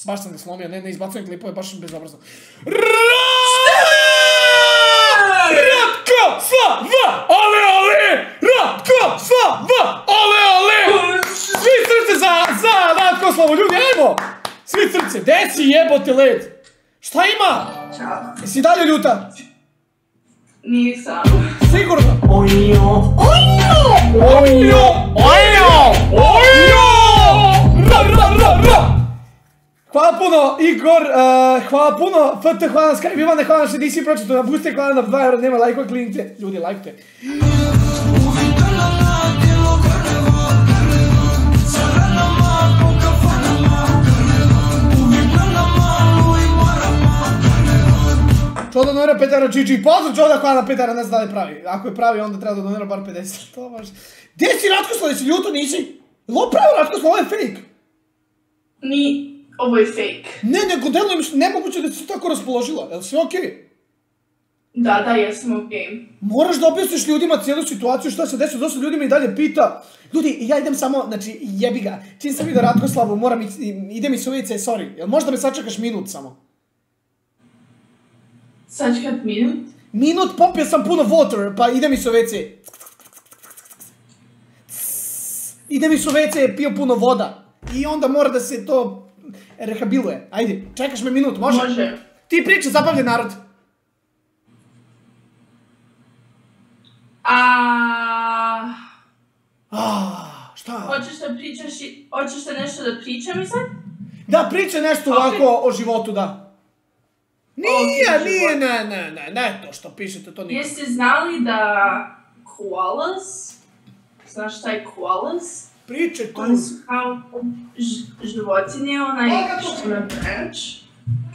Baš sam ga slomio, ne izbacujem klipove, baš bezobrazno. Ratkoslava! Ale! Ratkoslava! Ale! Svi srce za Ratkoslavu, ljudi, ajmo! Svi srce, desi jebote led! Šta ima? Ćao. Jesi dalje ljuta? Nisam. Sigurno? Ojjo! Hvala puno, Igor, hvala puno, FT, hvala na Skype, Ivane, hvala što nisi pročito na booster, hvala na 2 €, nema lajkova, kliknite, ljudi, lajkujte. Čoda donira 5 € GG, pozdrav Čoda, hvala na 5 €, ne znam da li je pravi. Ako je pravi, onda treba da donira bar 50, to baš. Gdje si Ratkoslava, jesi ljuto, nisi? Je li ovo pravo Ratkoslava, ovo je fake? Ovo je fake. Ne, nego deluje mi nemoguće da si se tako raspoložila, jel sve okej? Da, jesam okej. Moraš da objasniš ljudima cijelu situaciju, šta se desilo, dosta ljudi me i dalje pita. Ljudi, ja idem samo, znači, jebi ga, čim sam vidio Ratkoslavu, idem iz ulice, sorry, jel možda me sačekaš minut samo? Sačekat minut? Minut, popio sam puno water, pa idem iz WC. Idem iz WC, pio puno voda. I onda mora da se to rehabiluje. Ajde, čekaš me minut, može? Može. Ti priča, zabavljen narod. Šta? Hoćeš da nešto da pričam i sad? Da, pričaj nešto ovako o životu, da. Nije, ne, to što pišete, to nije. Jeste znali da koalas, znaš šta je koalas? Pričaj to. Oni su kao životinje, što na branch,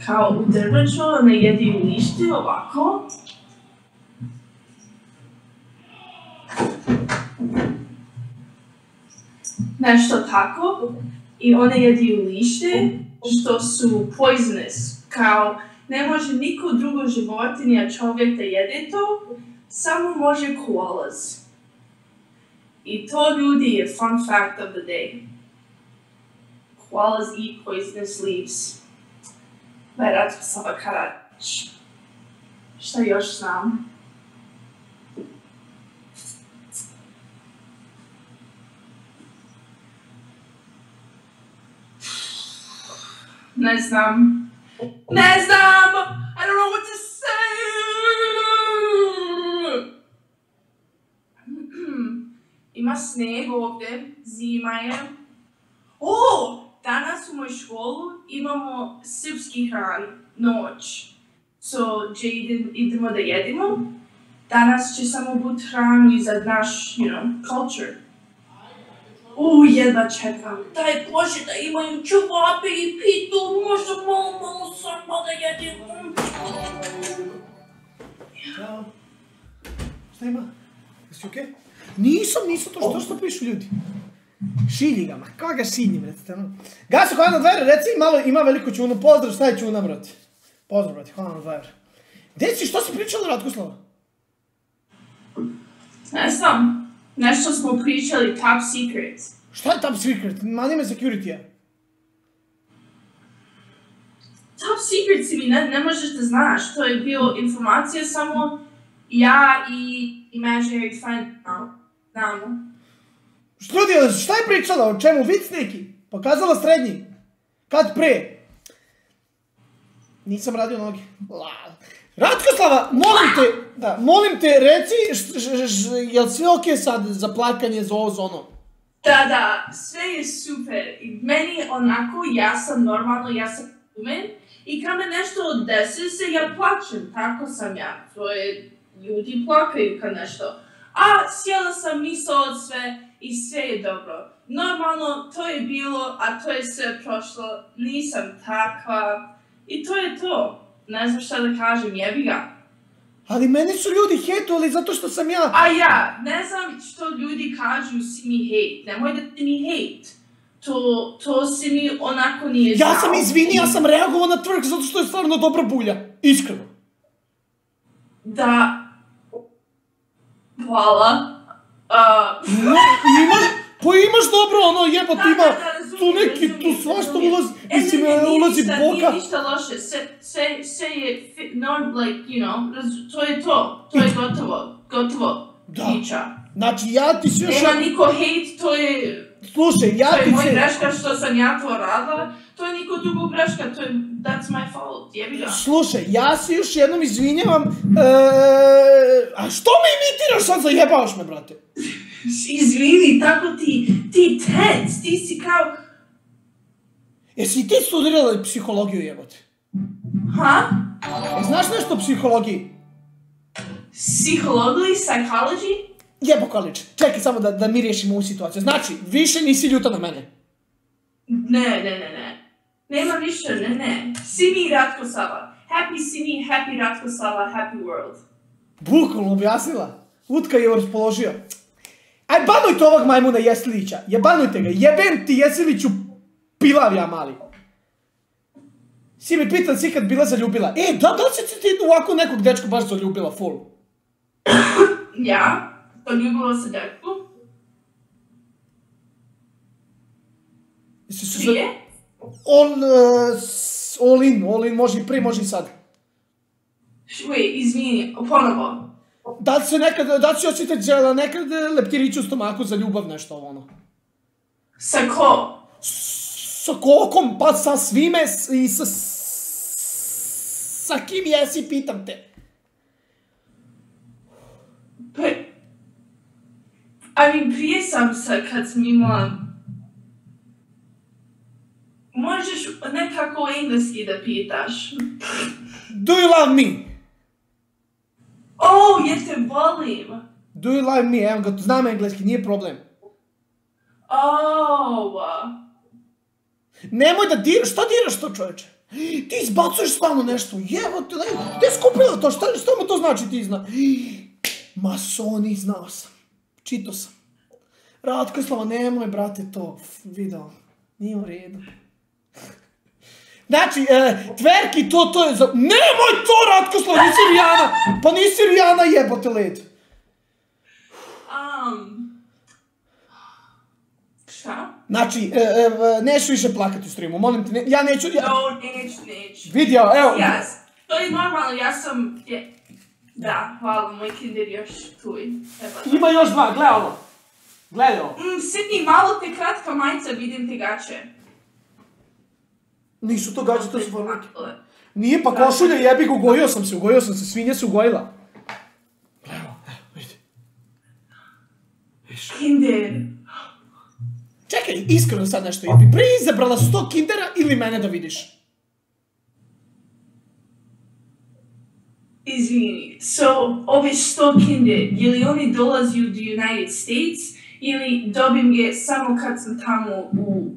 kao u drveću, one jedi u lišti, ovako. Nešto tako. I one jedi u lište, što su poisonous, kao ne može niko drugo životinja, čovjek da jede to, samo može koalas. I to, ljudi, je fun fact of the day. Koalas eat poisonous leaves. Ratkoslava Karač. Šta još znam? Ne znam. I don't know what to say! Ima sneg ovdje, zima je. Danas u mojoj školu imamo srpski hran, noć. Gdje idemo da jedemo. Danas će samo biti hranu za naš, culture. Jedva čekam. Daj Bože da imaju čevape i pitu, možda malo samo da jedem. Ćao. Šta ima? Jesi okej? Nisam to što pišu ljudi. Šilji ga, ma kako ga šiljim, recite. Gaso, hvala na 2 €, reci malo, ima veliku čunu, pozdrav, šta je čuna, brate? Pozdrav, brate, hvala na 2 €. Gdje si, što si pričala, Ratkoslava? Ne znam. Nešto smo pričali, top secret. Šta je top secret? Manje me security-a. Top secret, Simi, ne možeš da znaš. To je bio informacija samo ja i imaginary friend znamo. Ljudi, šta je pričala? O čemu? Vic neki? Pokazala srednji? Kad pre? Nisam radio noge. Ratkoslava, molim te, reci, jel sve okej sad za plakanje, za ovo, za ono? Da, sve je super. I meni onako, ja sam normalno, ja sam umen. I kad me nešto desi se, ja plačem, tako sam ja. To je, ljudi plakaju kad nešto. Sjela sam misao od sve i sve je dobro. Normalno, to je bilo, a to je sve prošlo. Nisam takva. I to je to. Ne znam šta da kažem, jebi ga. Ali meni su ljudi hejtovali zato što sam ja... Ne znam što ljudi kažu si mi hejt. Nemoj da ti mi hejt. To si mi onako nije znao. Ja sam izvini, ja sam reagovao na twerk zato što je stvarno dobra bulja. Iskreno. Da. Hvala. Pa imaš dobro, ono jebot ima tu neki, tu svašta ulazi, mislim ulazi boka. Nije ništa loše, sve je, like, you know, to je to, to je gotovo priča. Znači ja ti se još... Nema niko hate, to je... Slušaj, ja ti se... To je moj greška što sam ja to radila, to je niko drugo greška, to je... That's my fault, jebi ga. Slušaj, ja se još jednom izvinjavam, a što me imitiraš sad, zajebavaš me, brate? Izvini, tako ti tense, ti si kao... Jesi ti studirala psihologiju, jebote? Ha? Znaš nešto o psihologiji? Psihologiji, psychology? Jebo količ, čekaj samo da mi riješimo ovu situaciju. Znači, više nisi ljuta na mene. Ne. Nema više, ne. Simi Ratkoslava. Happy Simi, happy Ratkoslava, happy world. Bukvalno objasnila. Utka je raspoložio. Aj, banujte ovog majmuna Jesilića. Jebanujte ga. Jebem ti Jesiliću pilavja mali. Simi, pitan si kad bila zaljubila. Da li si ti ovako nekog dečka baš zaljubila, full? Ja? Zaljubila se dečku? Prije? All in, može i prije, može i sad. Wait, izvini, ponovo. Da li si osjetiti nekad leptirić u stomaku za ljubav, nešto ono? Sa ko? Sa kokom, pa sa svime i sa kim jesi, pitam te. Prije sam kad sam imala... Možeš nekako engleski da pitaš. Do you love me? Jer te volim. Do you love me? Evo ga, znam engleski, nije problem. Nemoj da diraš, šta diraš to, čoveče? Ti izbacuješ stalno nešto, jevo te, gdje je skupila to, šta mu to znači ti zna? Masoni, znao sam, čitao sam. Ratkoslava, nemoj, brate, to video, nije u redu. Znači, tverki, to je za... Nemoj to, Ratkoslava, nisi Rijana! Pa nisi Rijana, jebote led. Šta? Znači, neću više plakati u streamu, molim te, ja neću... Neću. Vidio, evo. To je normalno, ja sam... Da, hvala, moj kinder još tuj. Ima još dva, gledaj ovo. Gledaj ovo. Simi, malo te kratka majica, vidim te gače. Nisu to gađe, to su formuke. Nije pa košulja, jebi ga, ugojio sam se, svinja se ugojila. Evo, vidi. Kinder. Čekaj, iskreno sad nešto, jebi prije izabrala 100 kindera ili mene da vidiš? Izvini, ove 100 kinder, je li oni dolazi u United States ili dobim je samo kad sam tamo u...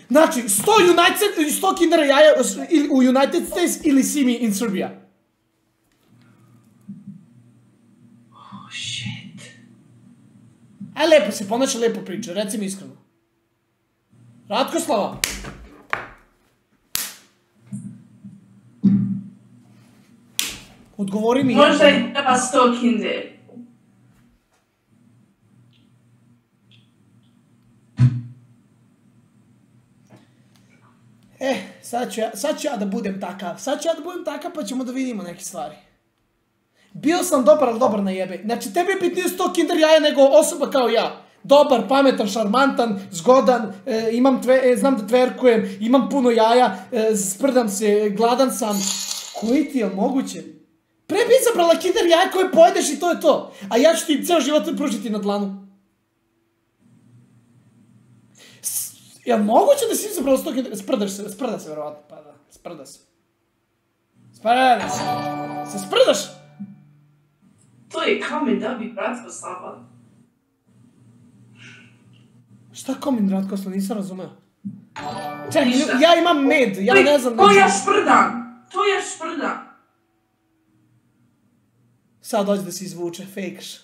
Znači, 100 kindera jaja u United States ili Simi in Serbia? Shit. Aj, lepo se ponaša, lepo priča, reci mi iskreno. Ratkoslava. Odgovori mi. Možda je treba 100 kinder. Sad ću ja da budem takav. Pa ćemo da vidimo neke stvari. Bio sam dobar, ali dobar na jebe. Znači, tebi je bitnije 100 kinder jaja nego osoba kao ja. Dobar, pametan, šarmantan, zgodan, znam da tverkujem, imam puno jaja, sprdam se, gladan sam. Koji ti je moguće? Pre bi izabrala kinder jaja koje pojedeš i to je to. A ja ću ti ceo život pružiti na dlanu. Je li moguće da si izabrala 100 kinder... Sprda se verovatno, pa da, sprda se. Se sprdaš? To je kamen da bi Ratkoslava. Šta kamen Ratkoslava, nisam razumeo. Čekaj, ja imam med, ja ne znam... To ja šprdam. Sad dođe da se izvuče, fejkaš.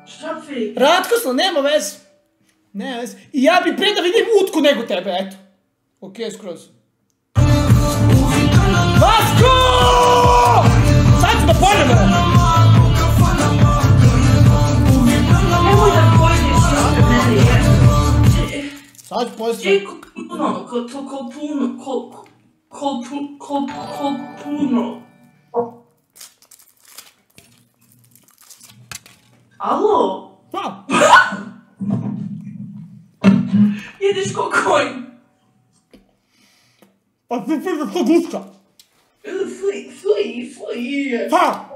Šta fake? Ratkoslava, nema veze. Ne, veze. I ja bi pre da vidim utku nego tebe, eto. Okej, skroz. Vasko! Sad ću da poljemo! Nemoj da poljemo. Sad ću pojesti. Gdje je puno? Alo? Pa? Jedeš ko konj. Pa ti pita što guška. Fuj. Pa?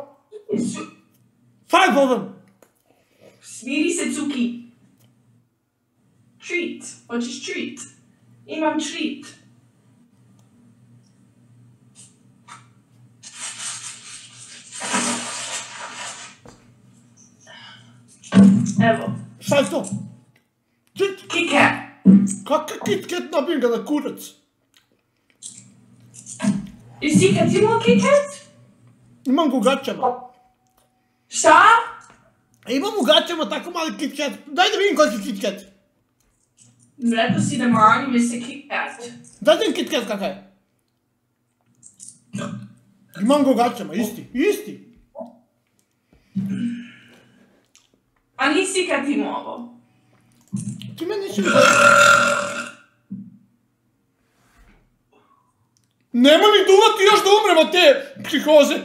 Sad zovem. Smiri se, Cuki. Treat. Hoćeš treat? Imam treat. Evo. Šta je to? Kit Kat. Kakav Kit Kat, nabijem ga na kurac? Jesi kad imao Kit Kat? Imam ga u gaćama. Šta? Imam u gaćama tako mali Kit Kat. Daj da vidim koji je Kit Kat. Rekao si da mani mi se Kit Kat. Daj da vidim Kit Kat kakav je. Imam ga u gaćama, isti. A nisi kad imao ovo? Ti meni nisi vidio. Nemoj mi duvati još da umrem od te psihoze.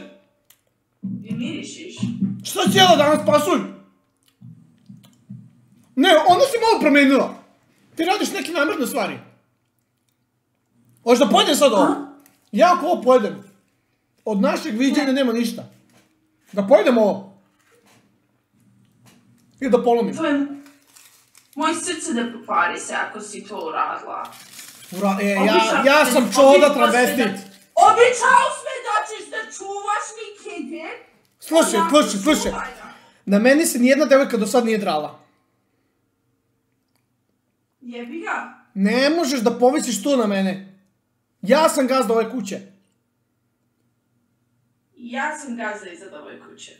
I mirišiš? Šta si jela danas, pasulj? Ne, onda si malo promenila. Ti radiš neke namerne stvari. Hoćeš da pojedem sad ovo? Ja ako ovo pojedem, od našeg viđenja nema ništa. Da pojedem ovo. I da polomim. Moj srce da pokvari se ako si to uradila. Ja sam čoda travestit. Običao sme da ćeš da čuvaš mi Kit Kat. Slušaj. Na meni se nijedna devojka do sad nije drala. Jebi ga. Ne možeš da povisiš to na mene. Ja sam gazda ove kuće. Ja sam gazda iza ove kuće.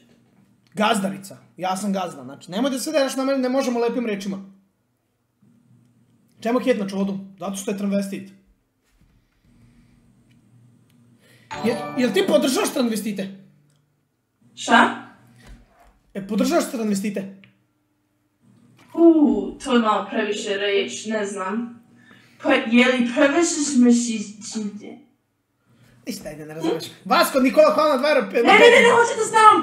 Gazdarica. Ja sam gazda. Znači, nemoj da se deraš na mene, ne možemo lepim rečima. Čemu hit na čodu? Zato što je travestit. Jel ti podržavaš transvestite? Šta? Podržavaš transvestite? To je malo previše reč, ne znam. Pa je li previše smršite? Ništa, ne razumiješ. Vasko, Nikola, hvala na 2 euro. Ne, hoću da znam,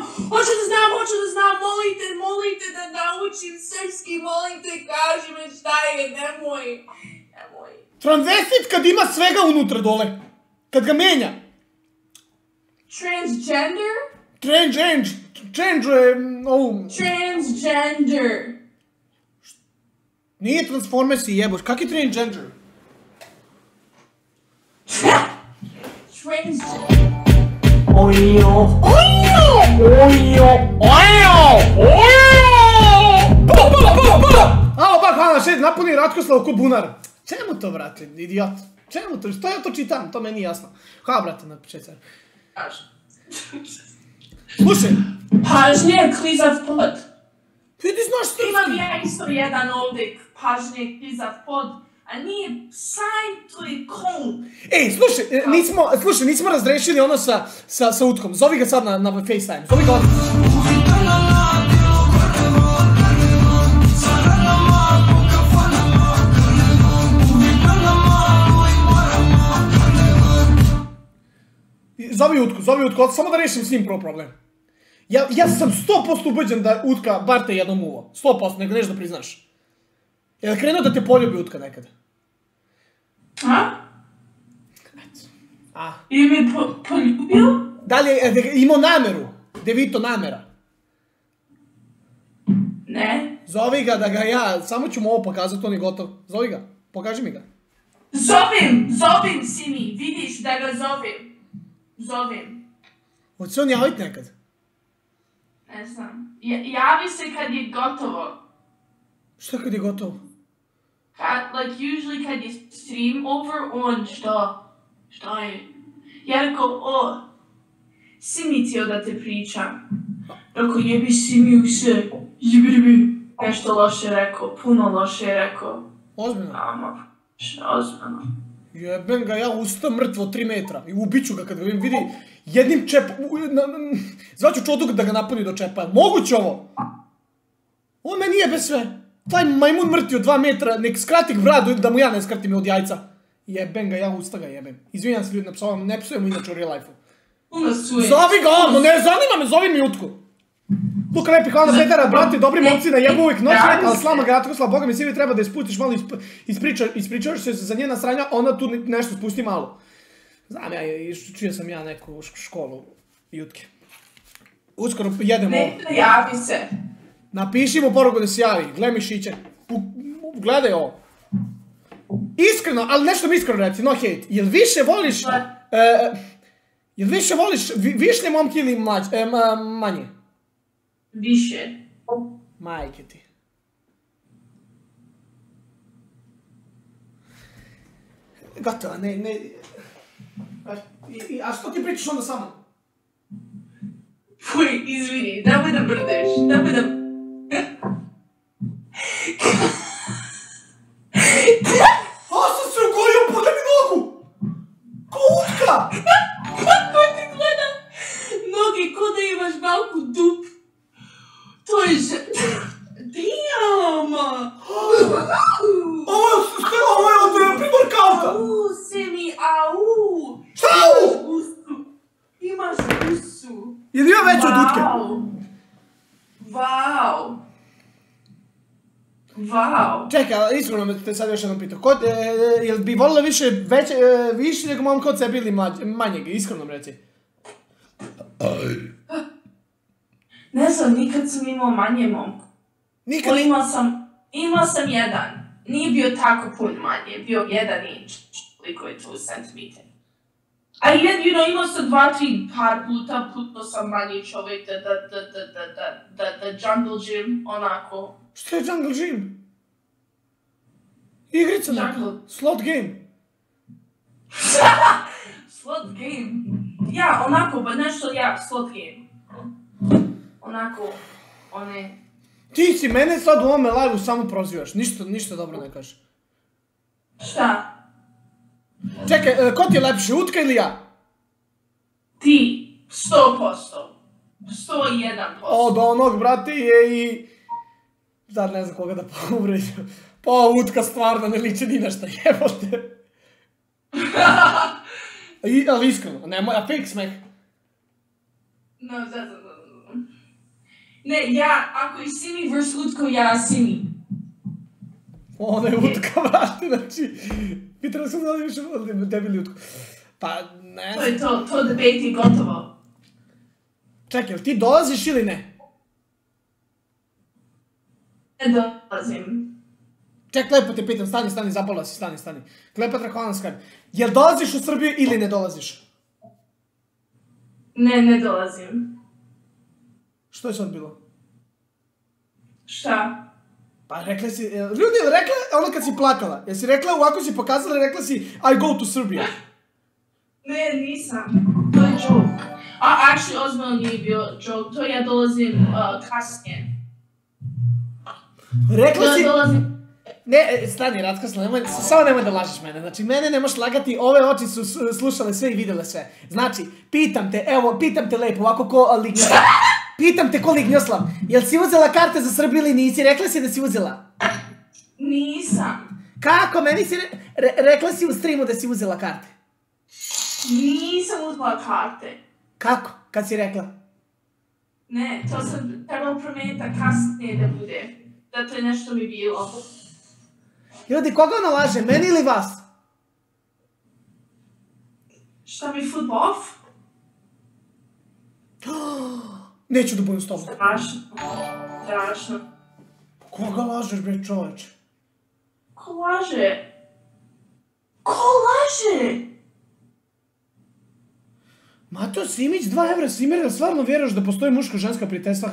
molite da naučim srpski, molite, kaži me šta je, nemoj. Transvestit kad ima svega unutra dole. Kad ga menja. Transgender? Transgender. Nije transformers i jeboš, kak je transgender? Alo, ba, hvala, šed, napuni Ratkoslavu ko bunar. Čemu to, brate, idiot? Čemu to? Što ja to čitam? To meni jasno. Hvala, brate, na šećer. Slušaj. Pažnje, klizav pod. Ti znaš srpski? Imam ja isto jedan ovdje, pažnje, klizav pod. A nije sign, to je kon. Ej, slušaj, nismo razrešili ono sa Utkom. Zovi ga sad na FaceTime. Zovi ga ovdje. Zovi Utku, samo da rešim s njim prvo problem. Ja sam 100% ubeđen da Utka bar te jednom uvo. 100%, nego nešto da priznaš. Je li krenuo da te poljubi Utka nekada? Je me poljubio? Da li je imao nameru? Devito namera? Ne. Zovi ga da ga ja, samo ću mu ovo pokazati, on je gotov. Zovi ga, pokaži mi ga. Zovim Simi, vidiš da ga zovim. Hoće se on javiti nekad? Ne znam. Javi se kad je gotovo. Šta kad je gotovo? Usually kad je stream over, on šta je? Ja rekao, Simi htio da te pričam. Rekao, jebi Simi u se, jebi. Nešto loše rekao, puno loše rekao. Ozbiljno? Ozbiljno. Jebem ga, ja ustam mrtvo 3 metra i ubiću ga kad ga vidi jednim čepom. Zvaću čodu da ga napuni do čepa. Moguće ovo? On me nije bez sve. Taj majmun mrti od 2 metra, nek skrati bradu da mu ja ne skratim od jajca. Jebem ga, ja usta ga jebem. Izvinjam se ljudi, ne psujem inače u real life-u. Zovi ga, ne zanima me, zovi mi Jutku. Luka lepi, hvala na Petara, brate, dobri momci na jebu uvijek noć, ali slama ga Ratkoslava, boga mi Simi treba da je spustiš malo, ispričaš se za njena sranja, ona tu nešto spusti malo. Znam ja, čuo sam ja neku školu Jutke. Uskoro jedemo ovo. Ne javi se. Napiši mu poruku da se javi, gledaj mišiće. Gledaj ovo. Iskreno, ali nešto mi iskreno reci, no hate. Jel više voliš višnje momke ili manje? Više. Majke ti. Gotovo, ne... A što ti pričaš onda sa mnom? Fuj, izvini, nemoj da brdeš, nemoj da... A sam se ugojio, pogledaj mi nogu! Ko utka! Kako ti gledam? Noge, ko da imaš malku dup. To je Damn! Ovo je od pre-workouta! Simi, au! Šta au? Imaš gusu. Je li ima veće od utke? Wow. Čekaj, iskreno me te sad još jednom pitao. Jel bi volila više nego momka od sebe ili manjeg? Iskreno mi reci. Ne znam, nikad sam imao manje momka. Nikad? Imao sam jedan. Nije bio tako pun manje, bio 1 inč. Koliko je to centimeter. A imao sam 2-3 par puta, putno sam manji čovjek da jungle gym, onako. Što je jungle gym? Igrica neka? Slot game? Slot game? Ja, onako, ba nešto, slot game. Onako, one... Ti si mene sad u ovome live-u samo prozivaš, ništa dobro ne kažeš. Šta? Čekaj, ko ti je lepši, Utka ili ja? Ti, 100%. 101%. Od onog, brate, je i... Sad ne znam koga da uvredim. Pa Utka stvarno ne liči ni na šta, jebote. Ali iskreno, nemoj, a fake smeh. No, zato. Ne, ako je Simi vs. Utko, ja Simi. Ona je Utka, brate, znači... Pitala sam da li više debili Utku. Pa, ne znam. To je to debate je gotovo. Čekaj, jel ti dolaziš ili ne? Ne dolazim. Čekaj, lepo te pitam, stani, zapala si, stani. Kleopatra Hovanskar, jel dolaziš u Srbiju ili ne dolaziš? Ne dolazim. Što je sad bilo? Šta? Pa rekla si, ljudi, rekla ono kad si plakala, jesi rekla, ovako si pokazala, rekla si I go to Serbia. Ne, nisam. To je joke. Actually, ozbiljno nije bio joke, to ja dolazim kasnije. Rekla si... Ne, stani, Ratkoslava, samo nemoj da lažeš mene, znači mene ne možeš lagati, ove oči su slušale sve i vidjele sve. Znači, pitam te lepo, ovako ko Lignjoslav. Pitam te ko Lignjoslav, jel si uzela karte za Srbiju ili nisi? Rekla si da si uzela? Nisam. Kako? Meni si rekla si u streamu da si uzela karte. Nisam uzela karte. Kako? Kad si rekla? Ne, to sam trebalo promijeniti kasnije da bude. Da to je nešto mi bilo. Ljudi, koga ona laže? Meni ili vas? Šta mi flip off? Neću da budem s tobom. Strašno. Koga lažeš, bre, čoveče? Ko laže? Ko laže? Mato Simić, 2 evra, Simir, da stvarno vjeruješ da postoji muško-ženska prijateljstva,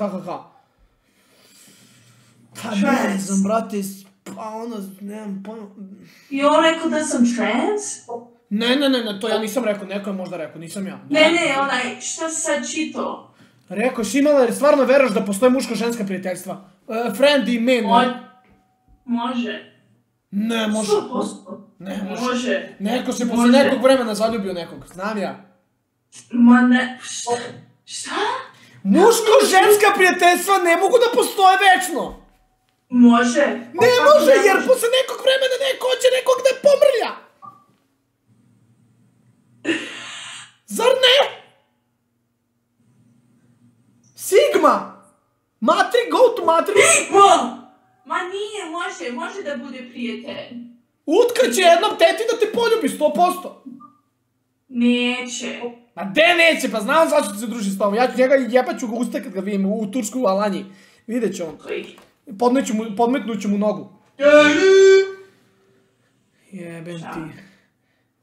Pa ne znam, brate, pa ono, nemam pojma. I on rekao da sam trans? Ne, to ja nisam rekao, neko je možda rekao, nisam ja. Ne, šta si sad čitao? Rekao si imala jer stvarno vjeruješ da postoje muško-ženska prijateljstva. Friend i man. Može. Ne, može. 100%. Ne, može. Neko se posle nekog vremena zaljubio nekog, znam ja. Ma ne, šta? Muško-ženska prijateljstva ne mogu da postoje večno. Može. Ne može, jer posle nekog vremena neko hoće nekog da pomrlja. Zar ne? Sigma! Matri, go to matri. Ma nije, može da bude prijatelj. Utka će jednom teti da te poljubi, 100%. Neće. Ma de neće, pa znam zašto se druži s tobom. Ja ću njega jebaću ga usta kad ga vidim u Tursku u Alanji. Vidjet će on. Podmetnuću mu nogu. Jebem ti.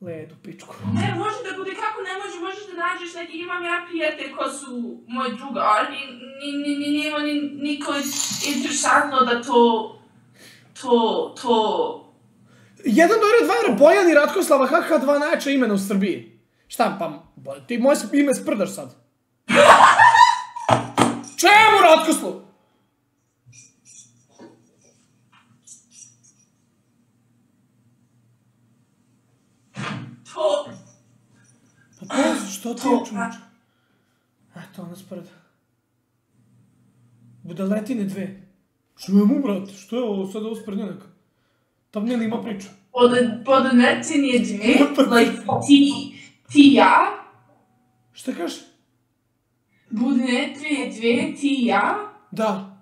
Ledu, pičku. Ne, može da bude kako ne može, možeš da nađeš neki, imam ja prijatelj ko su moj druga, ali nema niko interesantno da to... 1 do 2 Bojan i Ratkoslava, HH, 2 najjača imena u Srbiji. Šta, pa, ti moje ime sprdaš sad. Čemu Ratkoslav? Pa pozi, što ti je čuče? Eto, ona sprda. Budaletine 2. Čemu, brate? Što je ovo sad ovo sprdnja neka? Thubnail ima priču. Budaletine 2? Like, ti ja? Šta kažeš? Budaletine 2, ti ja? Da.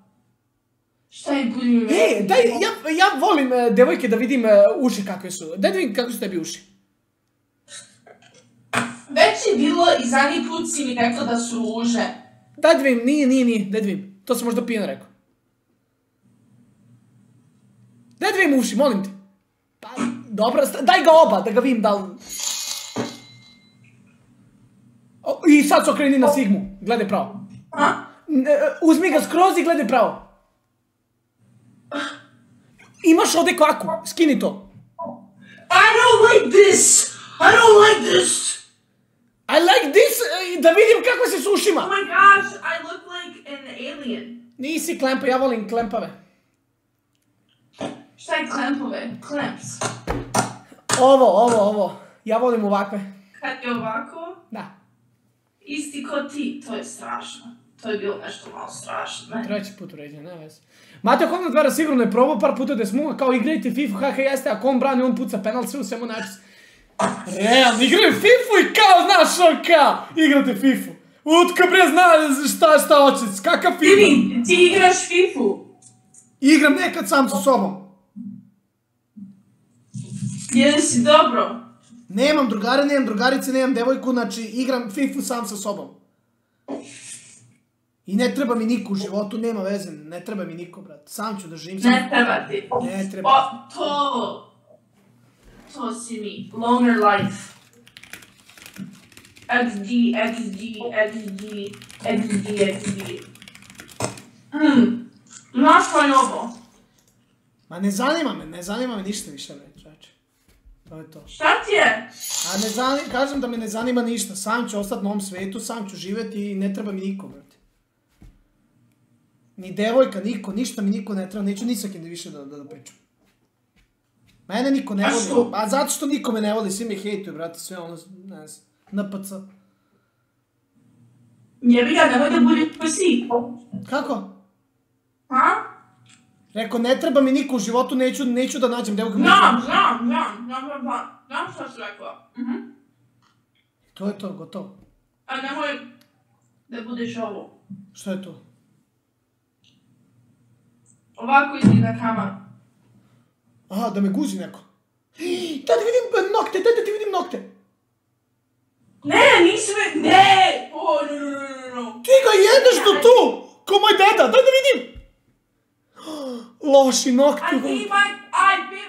Šta je budaletine? Daj, ja volim devojke da vidim uši kakve su. Daj da vidim kako su tebi uši. Već je bilo i zadnji put si mi rekao da su ruže. Daj da vidim, nije, daj da vidim. To sam možda pijano rekao. Daj da vidim uši, molim te. Pa, dobro, daj ga oba, da ga vidim da li... I sad se okreni na Sigmu, gledaj pravo. Uzmi ga skroz i gledaj pravo. Imaš ovdje kvaku, skini to. I don't like this! I like this, da vidim kako se s ušima. Oh my gosh, I look like an alien. Nisi klempa, ja volim klempave. Šta je klempove? Klemps. Ovo. Ja volim ovakve. Kad je ovako? Da. Isti ko ti, to je strašno. To je bilo nešto malo strašno, ne? Treći put uređen, ne vez. Mateo Konrad Vera sigurno je probao par puta da smuga kao igrajte FIFA, HH jeste, ako on brani, on puca penal, sve u svemu način. Realno, igraju FIFA i kao, znaš on kao, igrate FIFA. Utka bre zna šta hoće, kakav FIFA. Simi, ti igraš FIFA-u? Igram nekad sam sa sobom. Jel si dobro? Nemam drugare, nemam drugarice, nemam devojku, znači igram FIFA sam sa sobom. I ne treba mi niko u životu, nema veze, ne treba mi niko, brate. Sam ću da živim. Ne treba ti. Ne treba. O, to si mi. Longer life. XD. Znaš kaj je ovo? Ma ne zanima me ništa više, čače. To je to. Šta ti je? A kažem da me ne zanima ništa, sam ću ostati na ovom svetu, sam ću živjeti i ne treba mi niko, brate. Ni devojka, niko, ništa mi niko ne treba, neću ni sa kim više da pričam. Mene niko ne voli, a zato što niko me ne voli, svi me hejtuju, brate, sve ono, ne znam, NPC. Jebi ga, nemoj da bude ko si. Kako? Ha? Rekao, ne treba mi niko u životu, neću da nađem devojka. Znam što si rekao. To je to, gotovo. A nemoj da budeš ovo. Što je to? Ovako idi na kameru. Aha, da me guzi neko. Da vidim nokte, da ti vidim nokte. Ne, nisu me, ne! No. Ti ga jedeš do tu, ko moj deda, daj da vidim. Loši nokti. I bit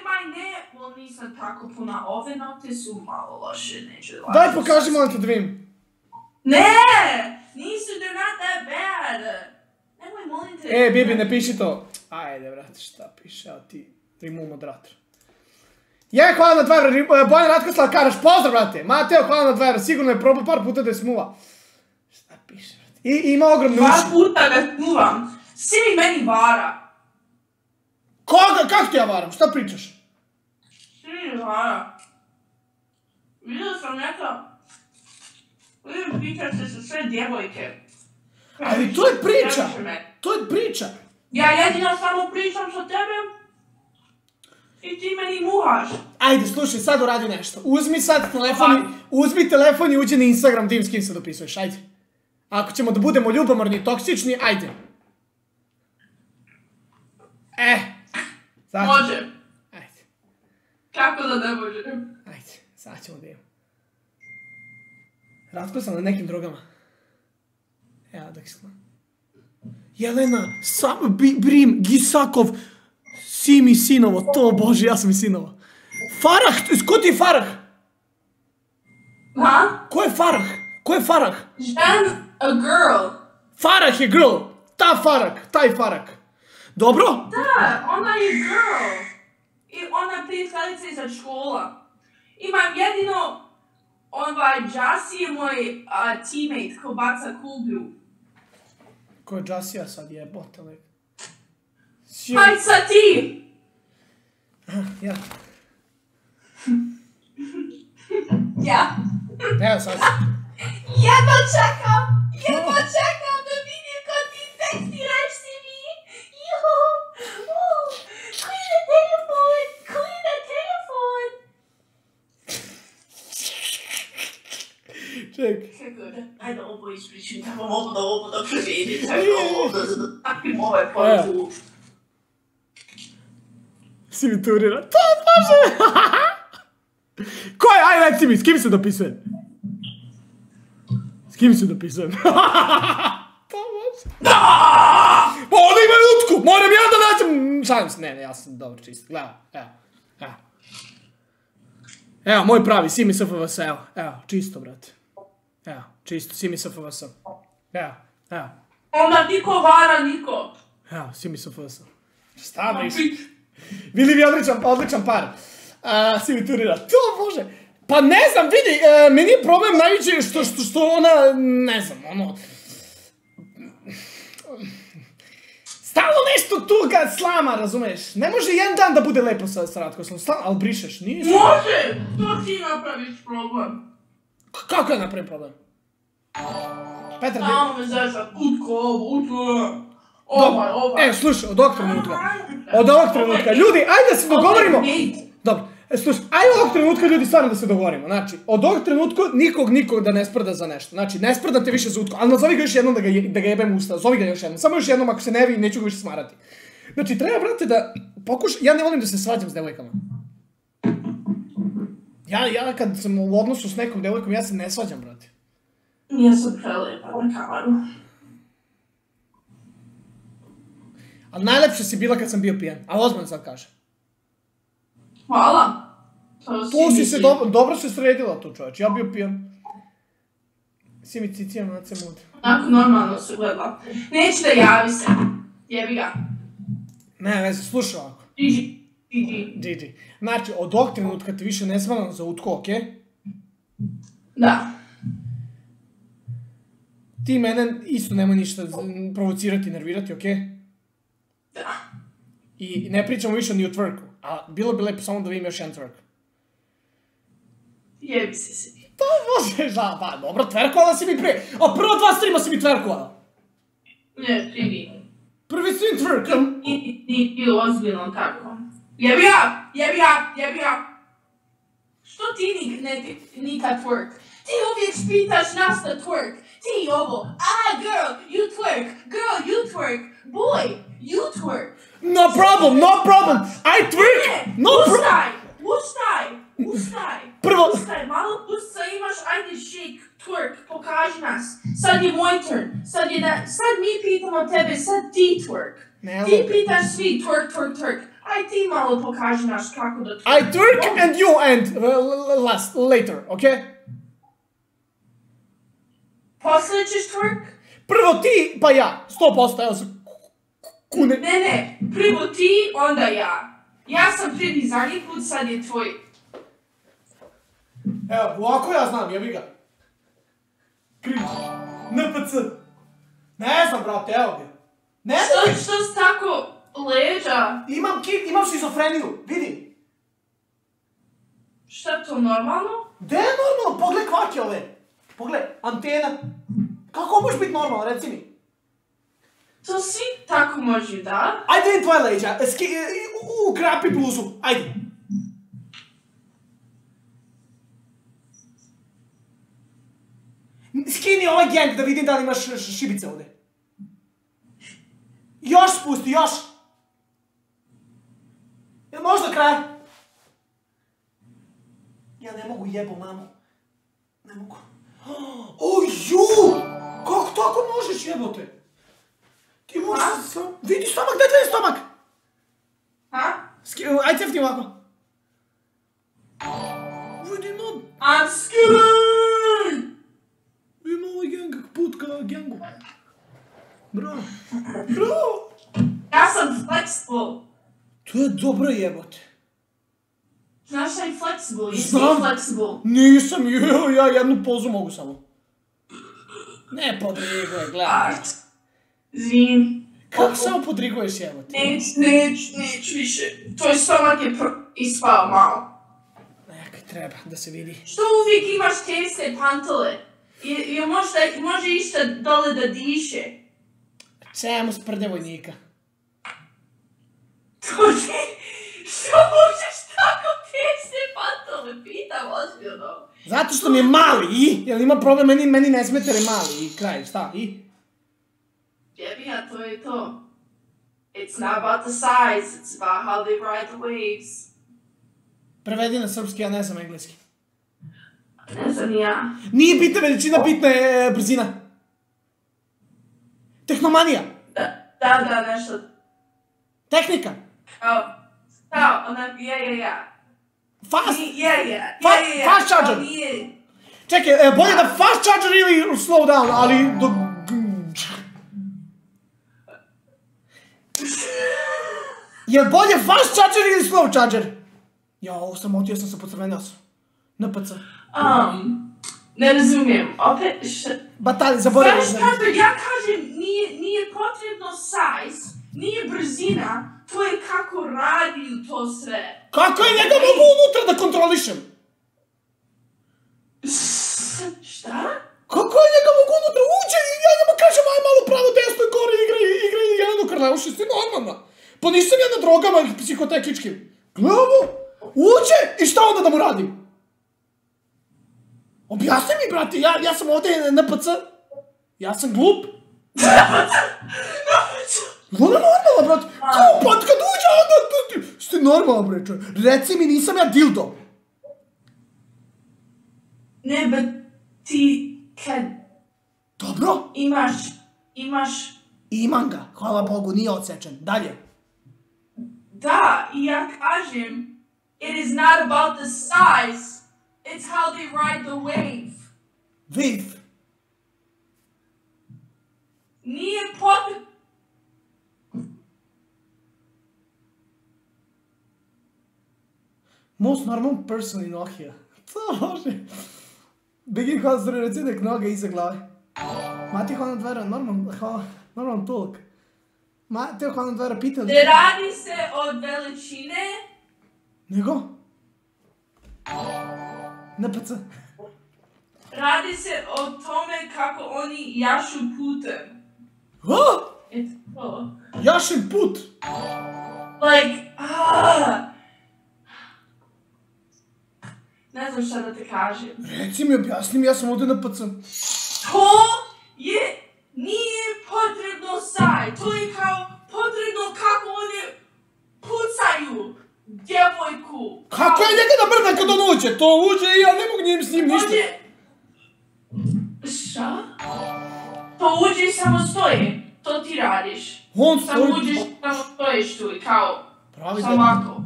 my nail. Well, nisam tako puna, ove nokte su malo loše, neću da lažem. Daj pokaži molim te da vidim. Ne! Nisu, they're not that bad. Nemoj molim te. Bibi, ne piši to. Ajde, brate, šta piše, a ti remove moderator. Hvala na 2 evra, Bojan Ratkoslava Karaš, pozdrav, brate. Mateo, hvala na 2 evra, sigurno je probao par puta da je smuva. Šta piše, brate? I ima ogromne uši. 2 puta da smuvam. Simi meni vara. Koga? Kako ti ja varam? Šta pričaš? Simi vara. Vidio sam neka... Vidim, pričate sa sve djevojke. Ali to je priča. To je priča. Ja jedino samo pričam sa tebe i ti meni muhaš. Ajde, slušaj, sad uradi nešto. Uzmi telefon i uđi na Instagram, dim s kim se dopisuješ, ajde. Ako ćemo da budemo ljubomorni i toksični, ajde. Sad. Može. Ajde. Kako da ne može? Ajde, sad ćemo da imamo. Ratko sam na nekim drogama. Evo, dok sam. Jelena, Brim, Gisakov, Simi, Sinovo, to bože, ja sam i Sinovo. Farah, ko ti je Farah? Ha? Ko je Farah? Ko je Farah? Žen, a girl. Farah je girl, taj Farah. Dobro? Da, ona je girl. I ona prijateljica iza škola. Imam jedino, Jassi je moj teammate ko baca kuglju. Ko je Jassija sad jebote li? Hajde sad ti! Ja. Ja. Evo sad. Jedno čekam da vidim ko ti tekstiraš Simi. Koji je na telefon? Čekaj. Ajde ovo ispričam, tako mogu da ovo da previdim, tako da takvim ove poruku. Simi turira. To može! Ko je? Ajde, reci mi, s kim se dopisujem? S kim se dopisujem? To može. Ona ima lutku! Moram ja da nađem... Šalim se, ne, ja sam dobro čist. Gledaj, evo. Evo, moj pravi, Simi SFVS, evo, čisto, brate. Evo, čisto, Simi SFVS. Evo. Onda niko vara, niko. Evo, Simi SFVS. Šta briš? Bili odličan par. Simi turira. To može. Pa ne znam, vidi, meni je problem najveći što ona, ne znam, stalno nešto tu ga slama, razumeš? Ne može jedan dan da bude lepo sa Ratkoslavom, ali brišeš, nije... Može! To ti napraviš problem. Kako ja napravim problem? Petar, Samo me zezat, utko. Evo, slušaj, od ovog trenutka, ljudi, ajde da se dogovorimo. Dobro, slušaj, ajde od ovog trenutka, ljudi, stvarno da se dogovorimo. Znači, od ovog trenutka nikog da ne sprda za nešto. Znači, ne sprda te više za utko, ali nazovi ga još jednom da ga jebem usta. Zovi ga još jednom, samo još jednom, ako se ne vi, neću ga više smarati. Znači, treba, brate, da pokušam, ja ne volim da se svađam s devojkama. Ja kad sam u odnosu s nekom devojkom, ja se ne svađam, brate. Ja sam prelepa na kamaru. Ali najlepša si bila kad sam bio pijan, a ozbiljno sad kažem. Hvala. Tu si se dobro se sredila tu, čovječ, ja bio pijan. Simi cicijam na cemu. Onako normalno se gledala. Neće da javi se. Jebi ga. Ne, veze, slušaj ovako. GG. Znači, od ovog trenutka ti više ne smalam za utko, okej? Da. Ti mene isto nemoj ništa provocirati, nervirati, okej? Da. I ne pričamo više ni o twerku, a bilo bi lepo samo da vidim još jedan twerk. Jebi se Simi. To možeš, pa dobro, twerkovala si mi prije. A prvo 2 streama si mi twerkovala. Ne, prvi. Prvi stream twerkam. Nije bilo ozbiljno tako. Jebi ja. Što ti nikad twerk? Ti uvijek pitaš nas da twerk. Ti ovo. Girl, you twerk. Girl, you twerk. Boy, you twerk. No problem. I twerk. No problem. Ustaj. Prvo. Ustaj, malo usta imaš, ajde shake, twerk, pokaži nas. Sad je moj turn. Sad mi pitamo tebe, sad ti twerk. Ti pitaš svi twerk. Aj ti malo pokaži nas kako da twerk. I twerk and you end later, okay? Posle ćeš twerk? Prvo ti, pa ja. 100%, evo se kune. Ne, prvo ti, onda ja. Ja sam prvi zadnji put, sad je tvoj. Evo, ovako ja znam, jebi ga. Križ. NPC. Ne znam, brate, evo ga. Ne znam. Što si tako leđa? Imam šizofreniju, vidi. Šta to, normalno? Gde je normalno? Pogled kvake ove. Pogled, antena. Kako možeš biti normalno, reci mi? To svi tako može, da? Ajde vidim tvoje leđa. Ukrapi bluzu. Ajde. Skini ovaj gang da vidim da li imaš šibice ovdje. Još spusti, još. Jel možda kraj? Ja ne mogu jebo, mamu. Ne mogu. Oju! Kako tako možeš jebote? Ti možeš sam... Vidi stomak, daj tvoj stomak! Ha? Ajde cefti ovako. Vidi mam. I'm scared! Ima ovaj gang, put ka gangu. Bro. Bro! Ja sam flexible. To je dobro jebote. Znaš šta je flexible? Jesi Znam. flexible? Nisam, ja jednu pozu mogu samo. Ne podriguje, gledaj. Zim. Kako samo podriguješ jebote? Neć više. Tvoj stomak je ispao malo. Nekaj treba da se vidi. Što uvijek imaš teste pantole? I može išta dole da diše? Cemu sprdnja vojnika. To ti... Što možeš tako teste pantole? Pitam ozbiljno. Zato što mi je mali i? Jel ima problem, meni ne smete jer je mali i kraj, šta i? Jebija, to je to. It's not about the size, it's about how they ride the waves. Prevedi na srpski, ja ne znam engleski. Ne znam ja. Nije bitna veličina, bitna je brzina. Tehnomanija. Da, nešto. Tehnika. Kao, onak, ja. Fast. Ja. Fast charger. Čekaj, bolje da fast charger ili slow down, ali do... Je bolje fast charger ili slow charger? Jao, sramotio sam se, pocrvenio sam. NPC. Ne razumijem, opet šta... Batalj, zaboravim. Fast charger, ja kažem, nije potrebno size, nije brzina, to je kako radi to sve. Kako je njega mogu unutra da kontrolišem? Šta? Kako je njega mogu unutra uđe i ja njemu kažem aj malo pravo desno i gore igra i jednu krleuši, si normalna. Pa nisam ja na drogama psihotekličkim. Glavo, uđe i šta onda da mu radim? Objasni mi, brate, ja sam ovdje NPC. Ja sam glup. Normalno, brate. Pa kad uđe onda... Ste normalno, bre, čovjek. Reci mi, nisam ja dildo. Ne, ba ti kad... Dobro. Imaš... Imam ga, hvala Bogu, nije odsečen. Dalje. Da, i ja kažem, it is not about the size, it's how they ride the wave. Wave. Nije potrebno... Most normal person in Ohio. Co može? Begin hvala zdroje recedek noge iza glave. Mati hvala na dvera, normalan tolk. Mati hvala na dvera, pitali. Ne radi se od veličine. Nego? NPC. Radi se o tome kako oni jašu putem. Eto to. Jašem put. Like, ne znam šta da te kažem. Reci mi, objasni mi, ja sam ovdje NPC. To nije potrebno saj. To je kao potrebno kako one pucaju djevojku. Kako je njega da mrdam kad on uđe? To uđe i ja ne mogu s njim ništa. Šta? To uđe i samo stoji. To ti radiš. On stoji. Samo uđeš i samo stojiš tu i kao... Pravi samo ovako.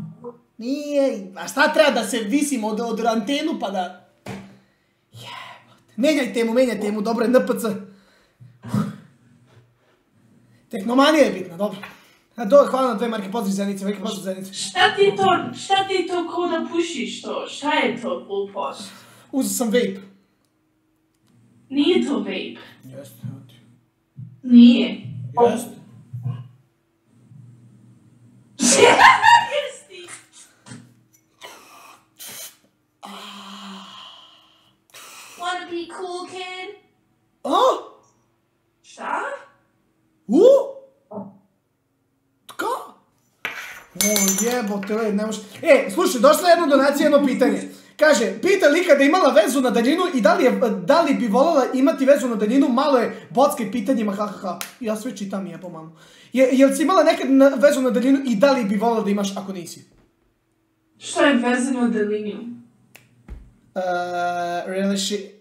Nije, a šta treba da se visim od antenu pa da... Jebote. Menjaj temu, dobro je NPC. Tehnomanija je bitna, dobro. Hvala na 2 marke, pozdrav zenice, velike pozdrav zenice. Šta ti to ko da pušiš to? Šta je to glupost? Uzeo sam vape. Nije to vape. Jeste, evo ti. Nije. Jeste. Jesti. Wanna be cool, kid? A? Šta? O jebote, ne može... Slušaj, došla je jedna donacija, jedno pitanje. Kaže, pita li ikada imala vezu na daljinu i da li bi voljela imati vezu na daljinu, malo je bocke pitanjima, ha. Ja sve čitam jebo mamu. Jel si imala nekad vezu na daljinu i da li bi voljela da imaš ako nisi? Šta je veza na daljinu?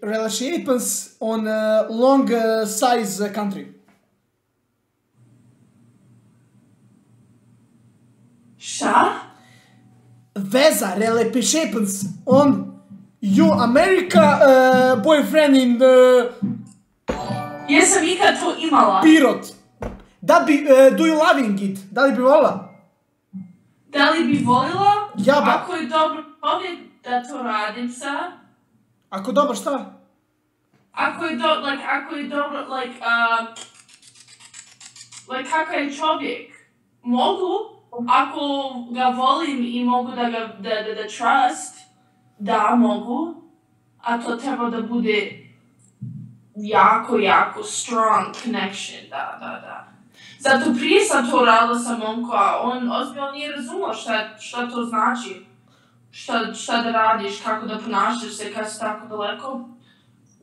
Relations on long size country. Šta? Veza, relationships on you America boyfriend in Jesam ikad to imala? Pirot. Da bi, do you loving it? Da li bi volila? Da li bi volila? Ja ba. Ako je dobro čovjek da to radim sa? Ako dobro šta? Ako je dobro, kakav je čovjek? Mogu? Ako ga volim i mogu da trust, da mogu, a to treba da bude jako strong connection, da. Zato prije sam to radila sa momko, a on ozbiljno nije razumio šta to znači, šta da radiš, kako da ponašaš se kad si tako daleko,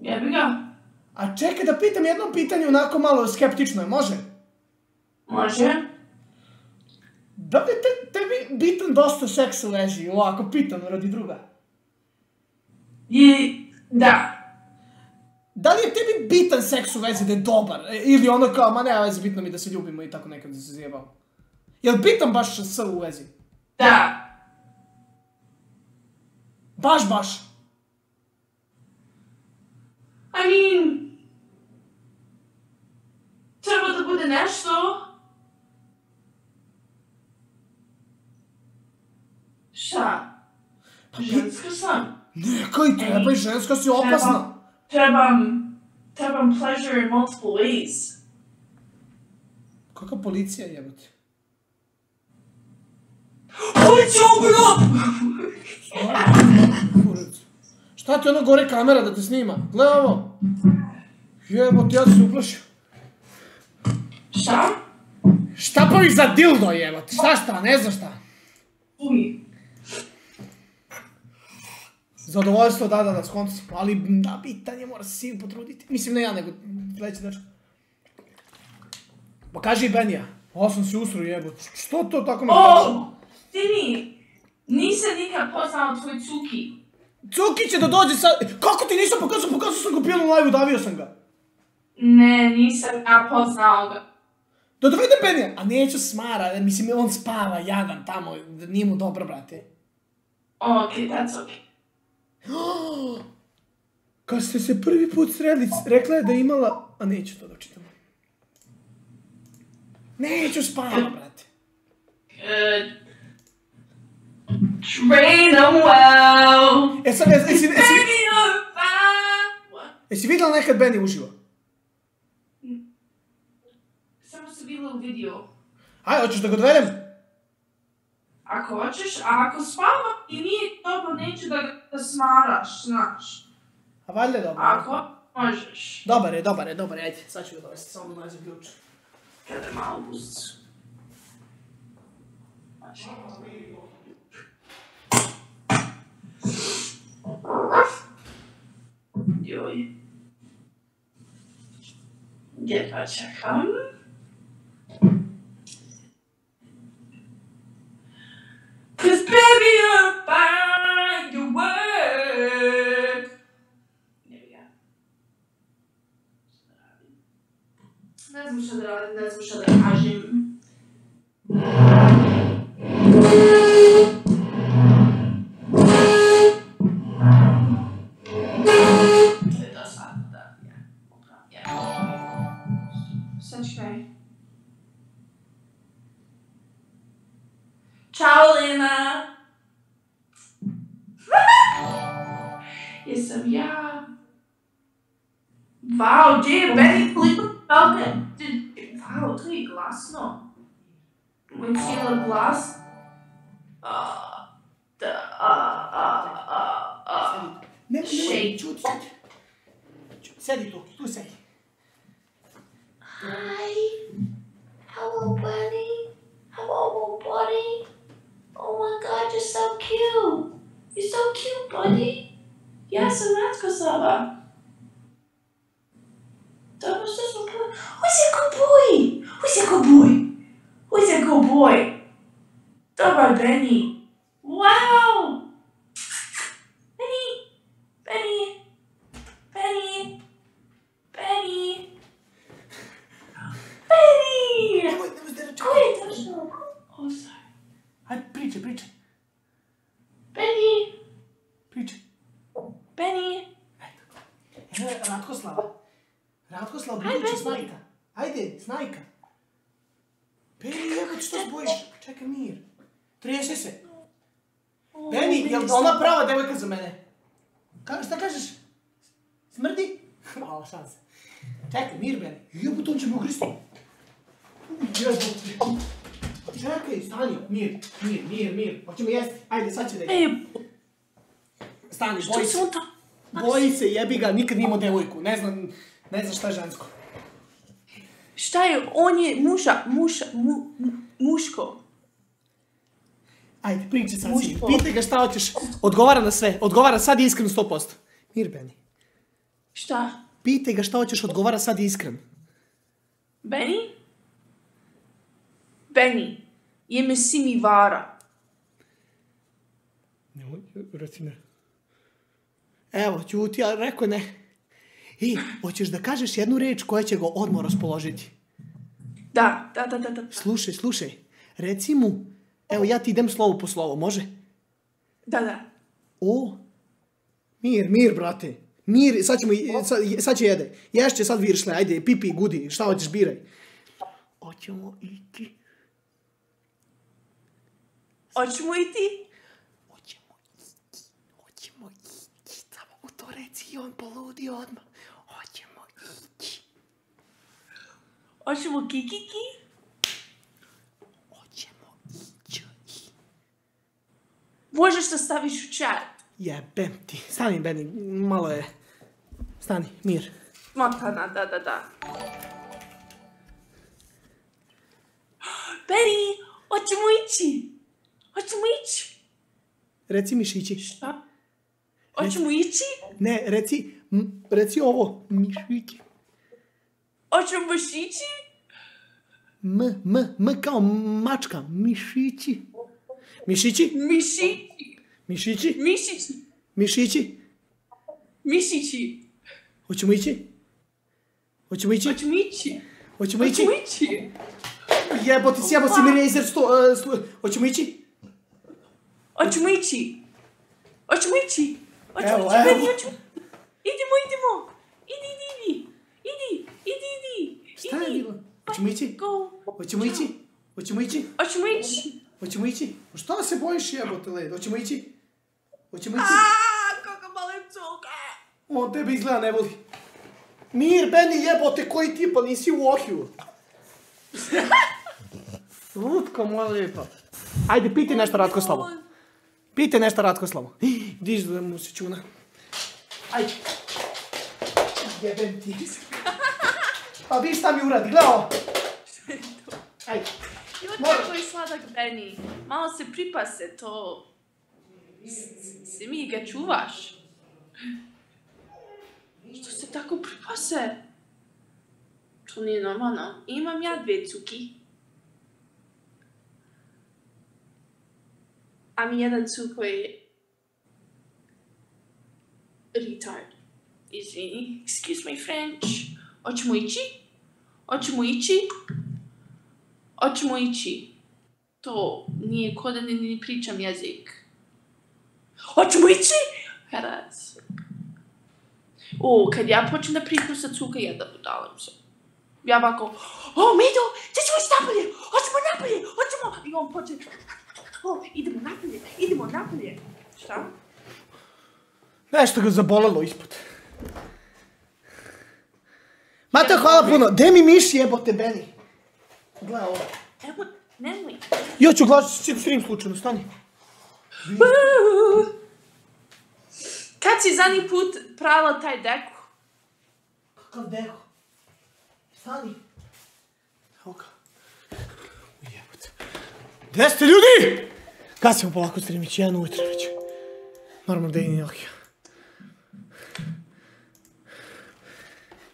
jebi ga. A čekaj da pitam jedno pitanje onako malo skeptično, može? Može. Da li je tebi bitan dosta seks u vezi, ovako pitan radi druga? Da. Da li je tebi bitan seks u vezi da je dobar? Ili ono kao, ma ne, vezi, bitno mi da se ljubimo i tako nekad da se zjebao. Je li bitan baš s u vezi? Da. Baš? I mean, treba da bude nešto. Šta? Ženska sam. Neka i treba i ženska si opasna. Trebam pleasure in multiple ways. Kakva policija jebote? Policija ubila! Šta ti ono gore kamera da te snima? Gle ovo. Jebote, ja se uplašio. Šta? Šta pa mi za dildo jebote? Šta, ne znam šta. Uj. Zadovoljstvo, da, skonto sam. Ali, da, pitanje, mora se Simi potruditi. Mislim, ne ja, nego sledeći dečko. Pa kaži i Benija. Ovo sam si usro jebote. Što to tako me kaži? Simi, nisam nikad poznao tvoj Cuki. Cuki će da dođe sad... Kako ti nisam pokazao sam ga pijenu live, davio sam ga. Ne, nisam ja poznao ga. Da dovede Benija. A neću smara, mislim, on spava jadan tamo, nije mu dobro, brate. Okay, that's okay. Kad ste se prvi put sredili, rekla je da je imala... A neću to da čitam. Neću spava, brate. Train them well. Jesi vidjela nekad Benny uživo? Samo sam bila u videu. Ajde, hoćeš da ga dovedem? Ako hoćeš, a ako spava i nije dobro, neću da smaraš, znaš. A valjda je dobro. Ako možeš. Dobar je, ajde, sad ću ga dovesti, samo da nađem ključ. Kada je malo buzicu. Joj. Jedva čekam. Cause baby you're fine, you work. Ne znam šta da radim, ne znam šta da kažem. To je to sad, da, sad čekaj. Ćao, Lena! Jesam ja. Wow, gdje je Benny koliko velike? Wow, to je glasno. Moj cijeli glas. Ne, čuti. Sedi tu sedi. Hi. Hello, buddy. Hello, buddy. Oh my god, you're so cute. You're so cute, buddy. Ja sam Ratkoslava. Dobro, što smo povedali? Who's a good boy? Who's a good boy? Who's a good boy? Dobar, Benny. Wow! Benny! Benny! Benny! Benny! Benny! Nemoj zdera, Ko je došao? Oh, sorry. Hajde, pričaj. Benny! Pričaj. Benny! Ratkoslava, buduća snajka. Ajde, snajka. Benny, jebate, što se bojiš? Čekaj, mir. Trese se. Benny, je li ona prava devojka za mene? Šta kažeš? Smrdi? Hvala, šanse. Čekaj, mir, Benny. Jebate, on će me ugristi. Čekaj, stani, mir. Hoćemo jesti. Ajde, sad će da je. Stani, boji se. Boji se, jebi ga, nikad nije imao devojku. Ne znam šta je žensko. Šta je? On je muško. Ajde, pričaj sad si. Pitaj ga šta hoćeš. Odgovara na sve. Odgovara sad iskren 100%. Mir, Benny. Šta? Pitaj ga šta hoćeš, odgovara sad iskren. Benny? Benny, je me Simi vara. Nemoj, reci ne. Evo, ćuti, ali rekao ne. I, hoćeš da kažeš jednu reč koja će ga odmah raspoložiti? Da. Slušaj. Reci mu, evo ja ti idem slovo po slovo, može? Da. O, mir, brate. Mir, sad će jede. Ješće sad viršle, ajde, pipi, gudi, šta hoćeš, biraj. Hoćemo ići. Samo mu to reci i on poludi odmah. Hoćemo ići. Hoćemo kikiki? Hoćemo ići. Možeš da staviš u chat. Jebem ti. Stani, Benny, malo je. Stani, mir. Smatana, da. Benny, hoćemo ići. Reci mišići. Šta? Hoćemo ići? Ne, reci ovo. Mišići. Hoćemo ići? M kao mačka. Mišići. Mišići? Hoćemo ići? Jebote, sjebo si mi razer hoćemo ići? Evo. Idemo. Idi. Šta je bilo? Hoćemo ići? Hoćemo ići? Šta se bojiš, jebote led? Hoćemo ići? Kako malim cuka. On tebe izgleda ne voli. Mir, Benny, jebote, koji ti, pa nisi u ohiju. Lutko moja lijepa. Ajde, pitaj nešto Ratkoslavu. Diš da mu se čuna. Ajde. Jebem ti. Pa viš šta mi uradi, gledao. Ajde. Kako je sladak Benny. Malo se pripase to. Simi, ga čuvaš. Što se tako pripase? To nije normalno. Imam ja 2 cuki. A mi jedan cuk je retard. Izvini, excuse my French. Hoćemo ići? To nije ko da ne pričam jezik. Hoćemo ići? Herac. Kad ja počnem da pričam sa cuka, ja da budalam se. Ja ovako, Mido, gdje ćemo ići napolje? Hoćemo! I on počne, idemo napolje. Šta? Nešto ga zabolelo ispod. Mato, hvala puno. Gde mi miš jebote, Benny? Gledaj ovo. Evo, nemoj. Ja ću gledati stream slučajno, stani. Kad si zadnji put prala taj deku? Kakav deku? Stani. Evo ga. Jebote. Gde ste ljudi? Gasimo polako streamić, 1 ujutro već. Normalno da je ok.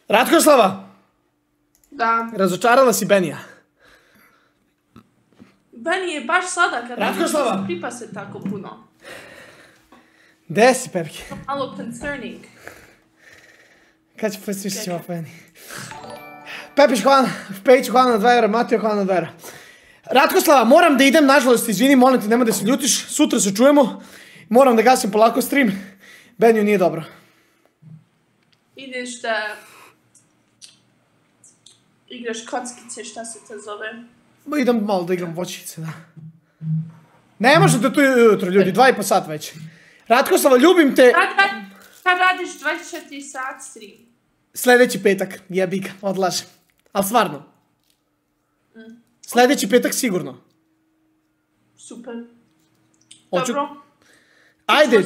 Ratkoslava! Da. Razočarala si Benija. Beni je baš sada kad Ratkoslava! pripa se tako puno. Gde si, Pepki? Malo concerning. Kad će posvišći ovo Beni? Pepić, hvala. Pejić, hvala na 2 €. Mateo, hvala na 2 €. Ratkoslava, moram da idem, nažalost, izvini, molim te, nemoj da se ljutiš. Sutra se čujemo. Moram da gasim polako stream. Beniju nije dobro. Ideš da igraš kockice, šta se to zove? Idem malo da igram voćice, da. Ne možete tu jutro, ljudi, 2,5 sata već. Ratkoslava, ljubim te. Kad radiš 24 sat stream? Sljedeći petak, jebi ga, odlažem. Ali stvarno. Sljedeći petak sigurno. Super. Hoću... Dobro. Ajde,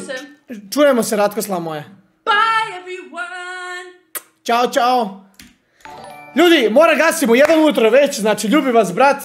čujemo se, Ratkoslava moja. Bye everyone! Ćao, čao. Ljudi, mora gasimo, 1 ujutro već, znači ljubi vas brat.